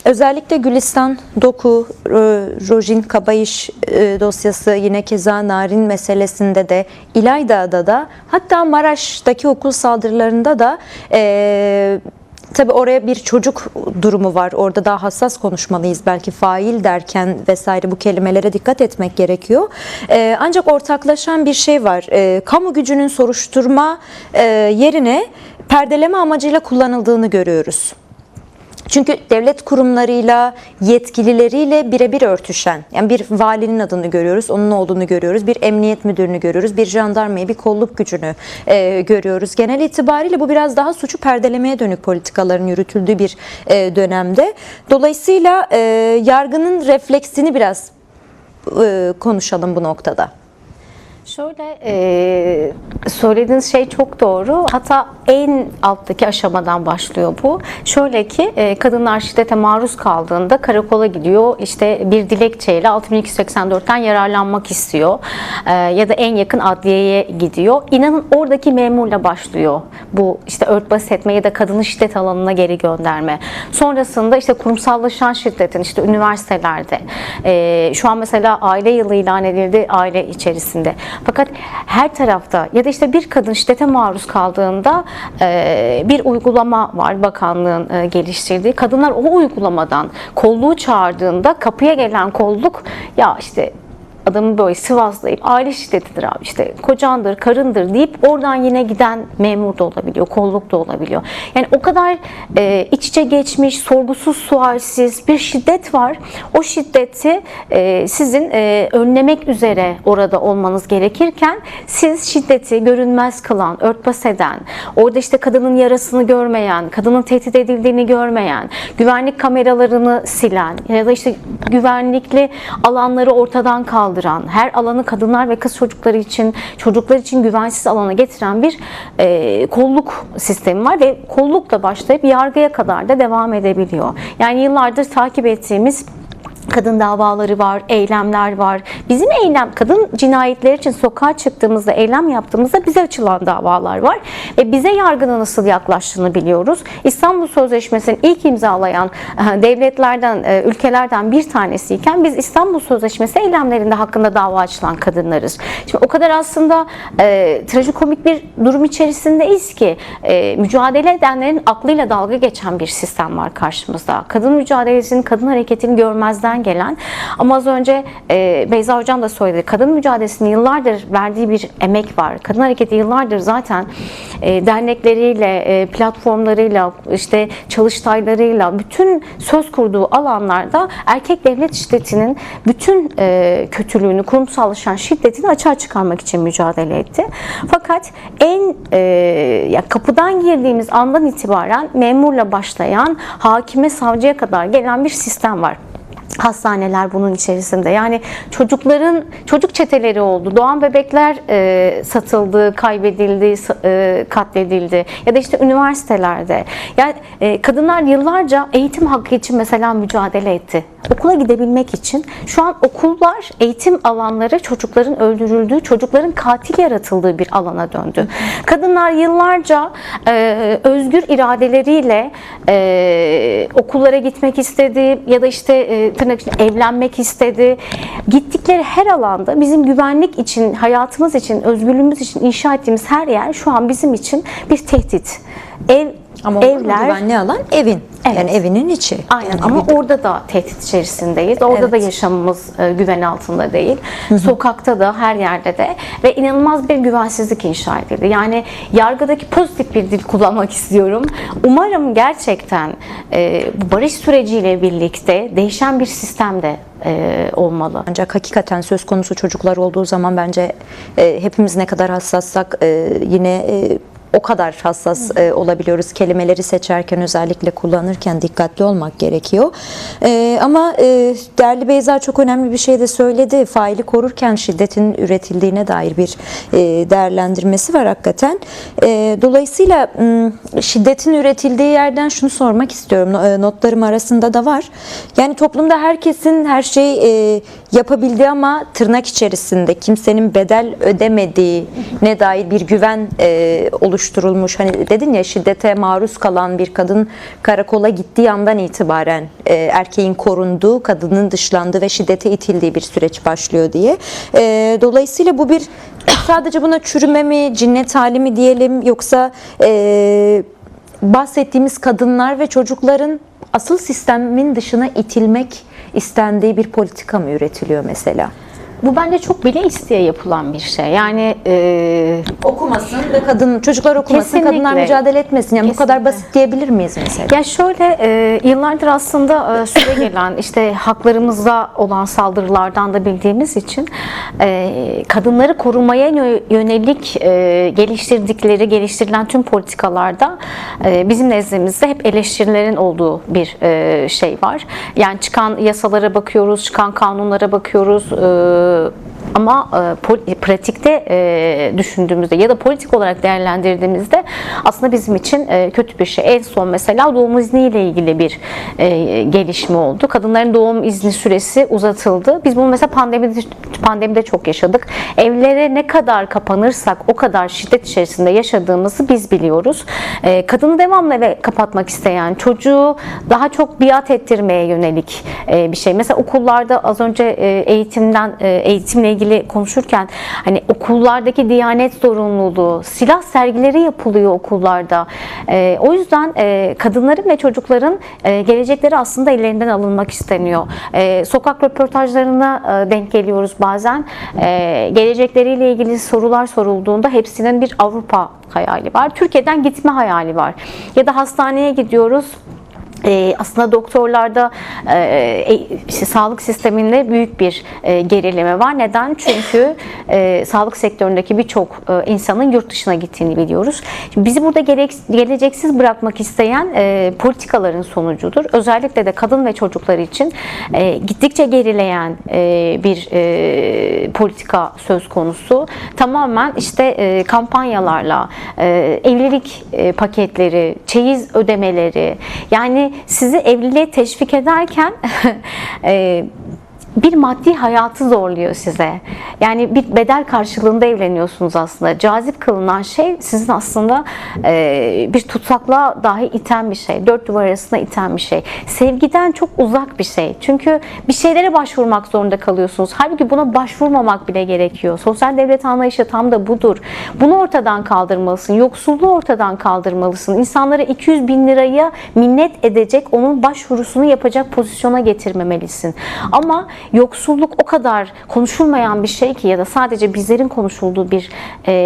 Özellikle Gülistan, Doku, Rojin Kabayiş dosyası, yine keza Narin meselesinde de, İlayda'da da, hatta Maraş'taki okul saldırılarında da tabii oraya bir çocuk durumu var. Orada daha hassas konuşmalıyız. Belki fail derken vesaire bu kelimelere dikkat etmek gerekiyor. Ancak ortaklaşan bir şey var. Kamu gücünün soruşturma yerine perdeleme amacıyla kullanıldığını görüyoruz. Çünkü devlet kurumlarıyla, yetkilileriyle birebir örtüşen, yani bir valinin adını görüyoruz, onun olduğunu görüyoruz, bir emniyet müdürünü görüyoruz, bir jandarmayı, bir kolluk gücünü görüyoruz. Genel itibariyle bu biraz daha suçu perdelemeye dönük politikaların yürütüldüğü bir dönemde. Dolayısıyla yargının refleksini biraz konuşalım bu noktada. Şöyle söylediğiniz şey çok doğru. Hatta en alttaki aşamadan başlıyor bu. Şöyle ki kadınlar şiddete maruz kaldığında karakola gidiyor. İşte bir dilekçeyle 6284'ten yararlanmak istiyor. Ya da en yakın adliyeye gidiyor. İnanın oradaki memurla başlıyor. Bu işte örtbas etme ya da kadını şiddet alanına geri gönderme. Sonrasında işte kurumsallaşan şiddetin işte üniversitelerde. Şu an mesela aile yılı ilan edildi aile içerisinde. Fakat her tarafta ya da işte bir kadın şiddete maruz kaldığında bir uygulama var bakanlığın geliştirdiği. Kadınlar o uygulamadan kolluğu çağırdığında kapıya gelen kolluk ya işte adamı böyle sıvazlayıp aile şiddetidir abi işte kocandır, karındır deyip oradan yine giden memur da olabiliyor, kolluk da olabiliyor. Yani o kadar iç içe geçmiş, sorgusuz sualsiz bir şiddet var. O şiddeti sizin önlemek üzere orada olmanız gerekirken siz şiddeti görünmez kılan, örtbas eden, orada işte kadının yarasını görmeyen, kadının tehdit edildiğini görmeyen, güvenlik kameralarını silen ya da işte güvenlikli alanları ortadan kaldıran, her alanı kadınlar ve kız çocuklar için güvensiz alana getiren bir kolluk sistemi var ve kollukla başlayıp yargıya kadar da devam edebiliyor. Yani yıllardır takip ettiğimiz kadın davaları var, eylemler var. Bizim kadın cinayetleri için sokağa çıktığımızda, eylem yaptığımızda bize açılan davalar var. Ve bize yargının nasıl yaklaştığını biliyoruz. İstanbul Sözleşmesi'ni ilk imzalayan devletlerden, ülkelerden bir tanesiyken biz İstanbul Sözleşmesi eylemlerinde hakkında dava açılan kadınlarız. Şimdi o kadar aslında trajikomik bir durum içerisindeyiz ki mücadele edenlerin aklıyla dalga geçen bir sistem var karşımızda. Kadın mücadelesinin, kadın hareketini görmezden gelen ama az önce Beyza Hocam da söyledi. Kadın mücadelesinin yıllardır verdiği bir emek var. Kadın hareketi yıllardır zaten dernekleriyle, platformlarıyla, işte çalıştaylarıyla bütün söz kurduğu alanlarda erkek devlet şiddetinin bütün kötülüğünü, kurumsallaşan şiddetini açığa çıkarmak için mücadele etti. Fakat kapıdan girdiğimiz andan itibaren memurla başlayan hakime, savcıya kadar gelen bir sistem var. Hastaneler bunun içerisinde. Yani çocuk çeteleri oldu. Doğan bebekler satıldı, kaybedildi, katledildi. Ya da işte üniversitelerde. Yani kadınlar yıllarca eğitim hakkı için mesela mücadele etti. Okula gidebilmek için. Şu an okullar, eğitim alanları çocukların öldürüldüğü, çocukların katil yaratıldığı bir alana döndü. Kadınlar yıllarca özgür iradeleriyle okullara gitmek istedi ya da işte tırnak içinde evlenmek istedi. Gittikleri her alanda bizim güvenlik için, hayatımız için, özgürlüğümüz için inşa ettiğimiz her yer şu an bizim için bir tehdit. Ama evler, güvenli alan evin. Evet. Yani evinin içi. Aynen yani ama orada da tehdit içerisindeyiz. Orada da yaşamımız güven altında değil. Sokakta da, her yerde de ve inanılmaz bir güvensizlik inşa edildi. Yani yargıdaki pozitif bir dil kullanmak istiyorum. Umarım gerçekten bu barış süreciyle birlikte değişen bir sistem de olmalı. Ancak hakikaten söz konusu çocuklar olduğu zaman bence hepimiz ne kadar hassassak yine o kadar hassas olabiliyoruz. Kelimeleri seçerken, özellikle kullanırken dikkatli olmak gerekiyor. Ama değerli Beyza çok önemli bir şey de söyledi. Faili korurken şiddetin üretildiğine dair bir değerlendirmesi var hakikaten. Dolayısıyla şiddetin üretildiği yerden şunu sormak istiyorum. Notlarım arasında da var. Yani toplumda herkesin her şey yapabildiği ama tırnak içerisinde kimsenin bedel ödemediğine dair bir güven oluşturuyor. oluşturulmuş. Hani dedin ya, şiddete maruz kalan bir kadın karakola gittiği andan itibaren erkeğin korunduğu, kadının dışlandığı ve şiddete itildiği bir süreç başlıyor diye. Dolayısıyla bu bir sadece buna çürüme mi, cinnet hali mi diyelim, yoksa bahsettiğimiz kadınlar ve çocukların asıl sistemin dışına itilmek istendiği bir politika mı üretiliyor mesela? Bu bence çok bile isteye yapılan bir şey. Yani Okumasın ve çocuklar okumasın, kesinlikle, kadınlar mücadele etmesin. Yani bu kadar kesinlikle basit diyebilir miyiz mesela? Ya şöyle, yıllardır aslında süre gelen işte haklarımızda olan saldırılardan da bildiğimiz için kadınları korumaya yönelik geliştirilen tüm politikalarda bizim nezdimizde hep eleştirilerin olduğu bir şey var. Yani çıkan yasalara bakıyoruz, çıkan kanunlara bakıyoruz. Ama pratikte düşündüğümüzde ya da politik olarak değerlendirdiğimizde aslında bizim için kötü bir şey. En son mesela doğum izniyle ilgili bir gelişme oldu. Kadınların doğum izni süresi uzatıldı. Biz bunu mesela pandemide çok yaşadık. Evlere ne kadar kapanırsak o kadar şiddet içerisinde yaşadığımızı biz biliyoruz. Kadını devamlı eve kapatmak isteyen, çocuğu daha çok biat ettirmeye yönelik bir şey. Mesela okullarda az önce eğitimle ilgili konuşurken hani okullardaki diyanet zorunluluğu, silah sergileri yapılıyor okullarda. O yüzden kadınların ve çocukların gelecekleri aslında ellerinden alınmak isteniyor. Sokak röportajlarına denk geliyoruz bazen. Gelecekleriyle ilgili sorular sorulduğunda hepsinin bir Avrupa hayali var. Türkiye'den gitme hayali var. Ya da hastaneye gidiyoruz. Aslında doktorlarda işte sağlık sisteminde büyük bir gerileme var. Neden? Çünkü sağlık sektöründeki birçok insanın yurt dışına gittiğini biliyoruz. Şimdi bizi burada geleceksiz bırakmak isteyen politikaların sonucudur. Özellikle de kadın ve çocuklar için gittikçe gerileyen bir politika söz konusu. Tamamen işte kampanyalarla, evlilik paketleri, çeyiz ödemeleri, yani sizi evliliğe teşvik ederken bir maddi hayatı zorluyor size. Yani bir bedel karşılığında evleniyorsunuz aslında. Cazip kılınan şey sizin aslında bir tutsaklığa dahi iten bir şey. Dört duvar arasında iten bir şey. Sevgiden çok uzak bir şey. Çünkü bir şeylere başvurmak zorunda kalıyorsunuz. Halbuki buna başvurmamak bile gerekiyor. Sosyal devlet anlayışı tam da budur. Bunu ortadan kaldırmalısın. Yoksulluğu ortadan kaldırmalısın. İnsanlara 200 bin liraya minnet edecek, onun başvurusunu yapacak pozisyona getirmemelisin. Ama yoksulluk o kadar konuşulmayan bir şey ki, ya da sadece bizlerin konuşulduğu bir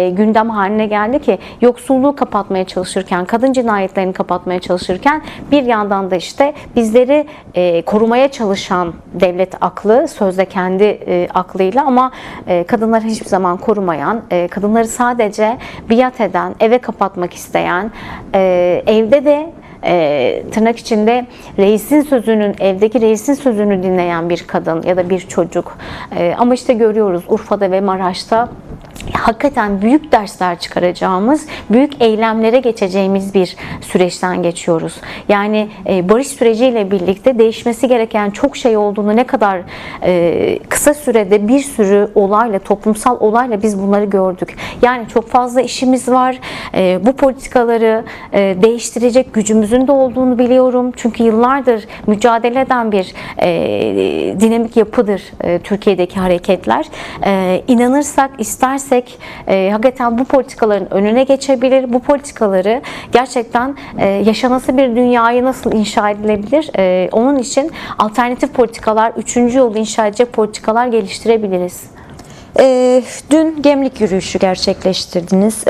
gündem haline geldi ki, yoksulluğu kapatmaya çalışırken, kadın cinayetlerini kapatmaya çalışırken bir yandan da işte bizleri korumaya çalışan devlet aklı, sözde kendi aklıyla, ama kadınları hiçbir zaman korumayan, kadınları sadece biat eden, eve kapatmak isteyen, evde de tırnak içinde evdeki reisin sözünü dinleyen bir kadın ya da bir çocuk. Ama işte görüyoruz Urfa'da ve Maraş'ta hakikaten büyük dersler çıkaracağımız, büyük eylemlere geçeceğimiz bir süreçten geçiyoruz. Yani barış süreciyle birlikte değişmesi gereken çok şey olduğunu, ne kadar kısa sürede bir sürü olayla, toplumsal olayla biz bunları gördük. Yani çok fazla işimiz var. Bu politikaları değiştirecek gücümüzün de olduğunu biliyorum. Çünkü yıllardır mücadele eden bir dinamik yapıdır Türkiye'deki hareketler. İnanırsak, istersek hakikaten bu politikaların önüne geçebilir. Bu politikaları gerçekten yaşanası bir dünyayı nasıl inşa edilebilir? Onun için alternatif politikalar, üçüncü yolu inşa edecek politikalar geliştirebiliriz. Dün Gemlik yürüyüşü gerçekleştirdiniz.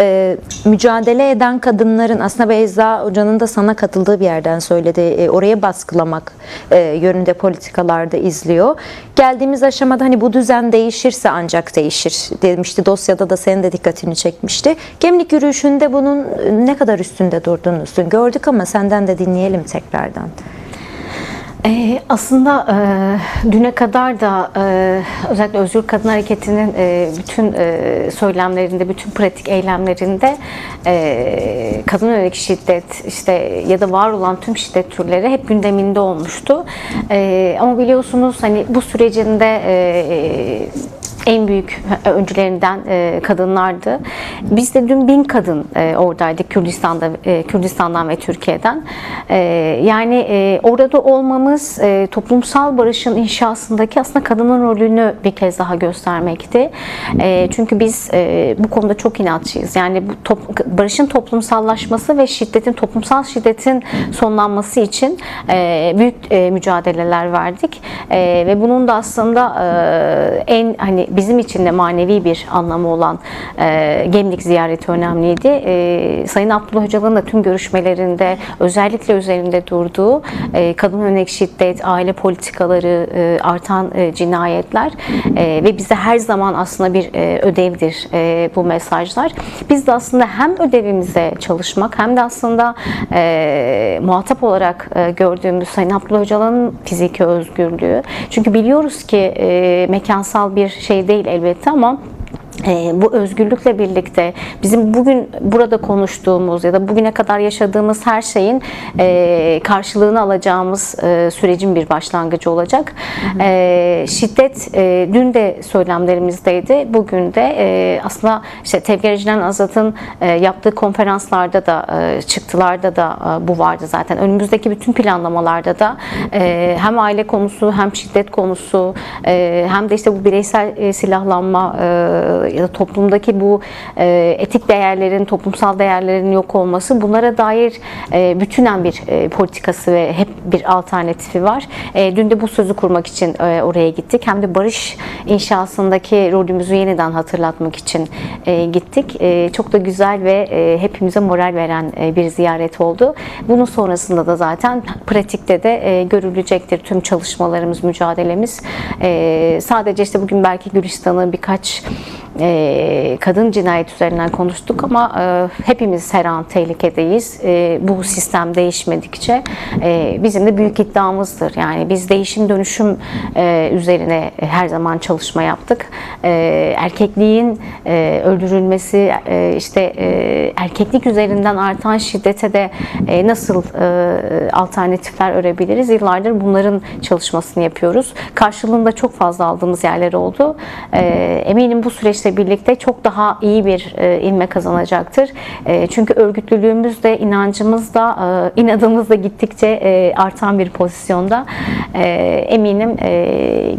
Mücadele eden kadınların, aslında Beyza Hoca'nın da sana katıldığı bir yerden söyledi. Oraya baskılamak yönünde politikalarda izliyor. Geldiğimiz aşamada hani bu düzen değişirse ancak değişir demişti. Dosyada da senin de dikkatini çekmişti. Gemlik yürüyüşünde bunun ne kadar üstünde durduğunuzu gördük ama senden de dinleyelim tekrardan. Aslında düne kadar da özellikle Özgür Kadın Hareketi'nin bütün söylemlerinde, bütün pratik eylemlerinde kadın yönelik şiddet, işte ya da var olan tüm şiddet türleri hep gündeminde olmuştu. Ama biliyorsunuz hani bu sürecinde en büyük öncülerinden kadınlardı. Biz de dün 1000 kadın oradaydık Kürdistan'dan ve Türkiye'den. Yani orada olmamız toplumsal barışın inşasındaki aslında kadının rolünü bir kez daha göstermekti. Çünkü biz bu konuda çok inatçıyız. Yani bu barışın toplumsallaşması ve toplumsal şiddetin sonlanması için büyük mücadeleler verdik. Ve bunun da aslında en hani bizim için de manevi bir anlamı olan Gemlik ziyareti önemliydi. Sayın Abdullah Öcalan'ın da tüm görüşmelerinde özellikle üzerinde durduğu kadın yönelik şiddet, aile politikaları, artan cinayetler ve bize her zaman aslında bir ödevdir bu mesajlar. Biz de aslında hem ödevimize çalışmak hem de aslında muhatap olarak gördüğümüz Sayın Abdullah Öcalan'ın fiziki özgürlüğü. Çünkü biliyoruz ki mekansal bir şey değil elbette ama bu özgürlükle birlikte bizim bugün burada konuştuğumuz ya da bugüne kadar yaşadığımız her şeyin karşılığını alacağımız sürecin bir başlangıcı olacak. Şiddet dün de söylemlerimizdeydi. Bugün de aslında işte Tevger Ecren Azat'ın yaptığı konferanslarda da çıktılarda da bu vardı zaten. Önümüzdeki bütün planlamalarda da hem aile konusu hem şiddet konusu hem de işte bu bireysel silahlanma ya da toplumdaki bu etik değerlerin, toplumsal değerlerin yok olması, bunlara dair bütünen bir politikası ve hep bir alternatifi var. Dün de bu sözü kurmak için oraya gittik. Hem de barış inşasındaki rolümüzü yeniden hatırlatmak için gittik. Çok da güzel ve hepimize moral veren bir ziyaret oldu. Bunun sonrasında da zaten pratikte de görülecektir tüm çalışmalarımız, mücadelemiz. Sadece işte bugün belki Gülistan'ı birkaç kadın cinayet üzerinden konuştuk ama hepimiz her an tehlikedeyiz. Bu sistem değişmedikçe bizim de büyük iddiamızdır. Yani biz değişim dönüşüm üzerine her zaman çalışma yaptık. Erkekliğin öldürülmesi, işte erkeklik üzerinden artan şiddete de nasıl alternatifler örebiliriz? Yıllardır bunların çalışmasını yapıyoruz. Karşılığında çok fazla aldığımız yerler oldu. Eminim bu süreçte birlikte çok daha iyi bir ivme kazanacaktır. Çünkü örgütlülüğümüz de, inancımız da, inadımız da gittikçe artan bir pozisyonda. Eminim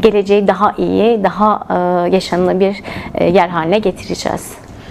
geleceği daha iyi, daha yaşanılabilir yer haline getireceğiz.